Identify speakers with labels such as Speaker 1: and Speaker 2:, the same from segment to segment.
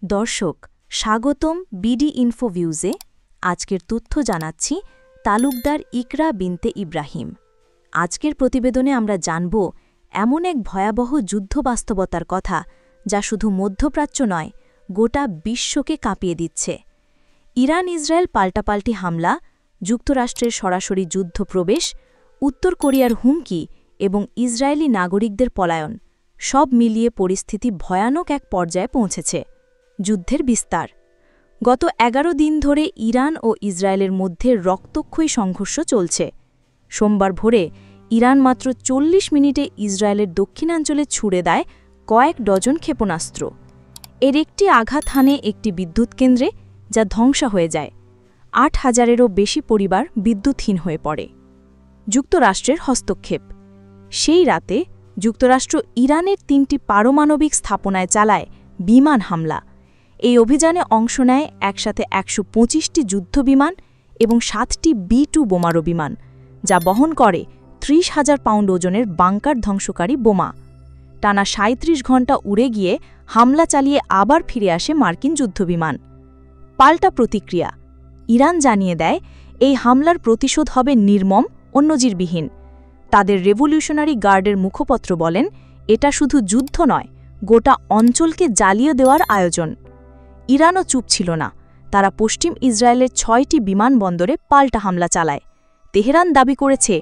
Speaker 1: দর্শক, স্বাগতম বিডি ইনফোভিউজে। আজকের তথ্য জানাচ্ছি তালুকদার ইকরা বিনতে ইব্রাহিম। আজকের প্রতিবেদনে আমরা জানব এমন এক ভয়াবহ যুদ্ধ বাস্তবতার কথা যা শুধু মধ্যপ্রাচ্য নয়, গোটা বিশ্বকে কাঁপিয়ে দিচ্ছে। ইরান ইসরায়েল পাল্টাপাল্টি হামলা, যুক্তরাষ্ট্রের সরাসরি যুদ্ধ প্রবেশ, উত্তর কোরিয়ার হুমকি এবং ইসরায়েলি নাগরিকদের পলায়ন, সব মিলিয়ে পরিস্থিতি ভয়ানক এক পর্যায়ে পৌঁছেছে। যুদ্ধের বিস্তার। গত 11 দিন ধরে ইরান ও ইসরায়েলের মধ্যে রক্তক্ষয়ী সংঘর্ষ চলছে। সোমবার ভোরে ইরান মাত্র 40 মিনিটে ইসরায়েলের দক্ষিণাঞ্চলে ছুড়ে দেয় কয়েক ডজন ক্ষেপণাস্ত্র। এর একটি আঘাত হানে একটি বিদ্যুৎ কেন্দ্রে, যা ধ্বংস হয়ে যায়। 8,000-এরও বেশি পরিবার বিদ্যুৎহীন হয়ে পড়ে। যুক্তরাষ্ট্রের হস্তক্ষেপ। সেই রাতে যুক্তরাষ্ট্র ইরানের 3টি পারমাণবিক স্থাপনায় চালায় বিমান হামলা। এই অভিযানে অংশ নেয় একসাথে 125টি যুদ্ধবিমান এবং 7টি B-2 বোমারু বিমান, যা বহন করে 30,000 পাউন্ড ওজনের বাংকার ধ্বংসকারী বোমা। টানা 37 ঘণ্টা উড়ে গিয়ে হামলা চালিয়ে আবার ফিরে আসে মার্কিন যুদ্ধবিমান। পাল্টা প্রতিক্রিয়া। ইরান জানিয়ে দেয় এই হামলার প্রতিশোধ হবে নির্মম ও নজিরবিহীন। তাদের রেভলিউশনারি গার্ডের মুখপত্র বলেন, এটা শুধু যুদ্ধ নয়, গোটা অঞ্চলকে জ্বালিয়ে দেওয়ার আয়োজন। ইরানও চুপ ছিল না। তারা পশ্চিম ইসরায়েলের 6টি বিমানবন্দরে পাল্টা হামলা চালায়। তেহরান দাবি করেছে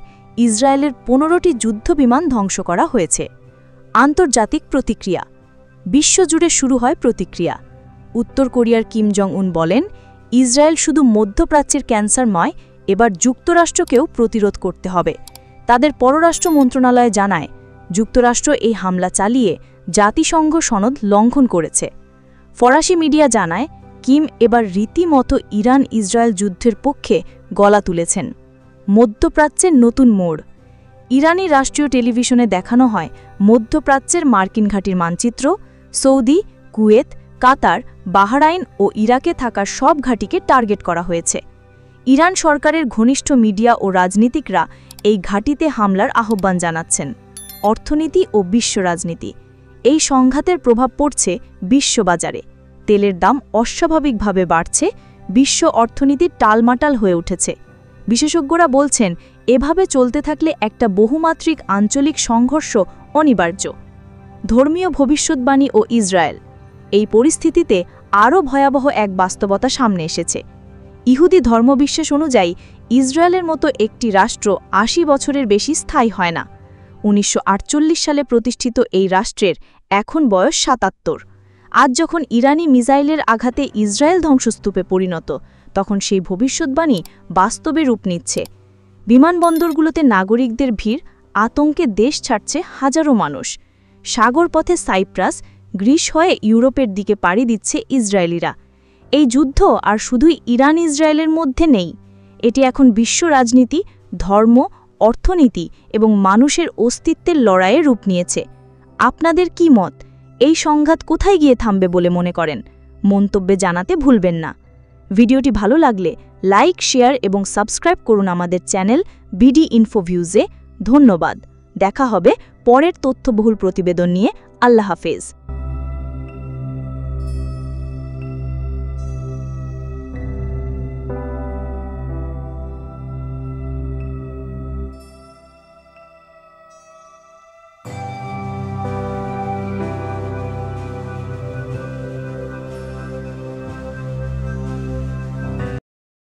Speaker 1: ইসরায়েলের 15টি যুদ্ধবিমান ধ্বংস করা হয়েছে। আন্তর্জাতিক প্রতিক্রিয়া। বিশ্বজুড়ে শুরু হয় প্রতিক্রিয়া। উত্তর কোরিয়ার কিম জং উন বলেন, ইসরায়েল শুধু মধ্যপ্রাচ্যের ক্যান্সার নয়, এবার যুক্তরাষ্ট্রকেও প্রতিরোধ করতে হবে। তাদের পররাষ্ট্র মন্ত্রণালয় জানায়, যুক্তরাষ্ট্র এই হামলা চালিয়ে জাতিসংঘ সনদ লঙ্ঘন করেছে। ফরাসি মিডিয়া জানায়, কিম এবার রীতিমতো ইরান ইসরায়েল যুদ্ধের পক্ষে গলা তুলেছেন। মধ্যপ্রাচ্যের নতুন মোড়। ইরানি রাষ্ট্রীয় টেলিভিশনে দেখানো হয় মধ্যপ্রাচ্যের মার্কিন ঘাঁটির মানচিত্র। সৌদি, কুয়েত, কাতার, বাহরাইন ও ইরাকে থাকা সব ঘাঁটিকে টার্গেট করা হয়েছে। ইরান সরকারের ঘনিষ্ঠ মিডিয়া ও রাজনীতিকরা এই ঘাঁটিতে হামলার আহ্বান জানাচ্ছেন। অর্থনীতি ও বিশ্ব রাজনীতি। এই সংঘাতের প্রভাব পড়ছে বিশ্ববাজারে। তেলের দাম অস্বাভাবিকভাবে বাড়ছে, বিশ্ব অর্থনীতি টালমাটাল হয়ে উঠেছে। বিশেষজ্ঞরা বলছেন, এভাবে চলতে থাকলে একটা বহুমাত্রিক আঞ্চলিক সংঘর্ষ অনিবার্য। ধর্মীয় ভবিষ্যদ্বাণী ও ইসরায়েল। এই পরিস্থিতিতে আরও ভয়াবহ এক বাস্তবতা সামনে এসেছে। ইহুদি ধর্মবিশ্বাস অনুযায়ী ইসরায়েলের মতো একটি রাষ্ট্র 80 বছরের বেশি স্থায়ী হয় না। 1948 সালে প্রতিষ্ঠিত এই রাষ্ট্রের এখন বয়স 77। আজ যখন ইরানি মিসাইলের আঘাতে ইসরায়েল ধ্বংসস্তূপে পরিণত, তখন সেই ভবিষ্যদ্বাণী বাস্তবে রূপ নিচ্ছে। বিমানবন্দরগুলোতে নাগরিকদের ভিড়, আতঙ্কে দেশ ছাড়ছে হাজারো মানুষ। সাগরপথে সাইপ্রাস, গ্রিস হয়ে ইউরোপের দিকে পাড়ি দিচ্ছে ইসরায়েলিরা। এই যুদ্ধ আর শুধুই ইরান ইসরায়েলের মধ্যে নেই, এটি এখন বিশ্ব রাজনীতি, ধর্ম, অর্থনীতি এবং মানুষের অস্তিত্বের লড়াইয়ে রূপ নিয়েছে। আপনাদের কি মত? এই সংঘাত কোথায় গিয়ে থামবে বলে মনে করেন? মন্তব্যে জানাতে ভুলবেন না। ভিডিওটি ভালো লাগলে লাইক, শেয়ার এবং সাবস্ক্রাইব করুন আমাদের চ্যানেল বিডি ইনফোভিউজে। ধন্যবাদ। দেখা হবে পরের তথ্যবহুল প্রতিবেদন নিয়ে। আল্লাহ হাফেজ।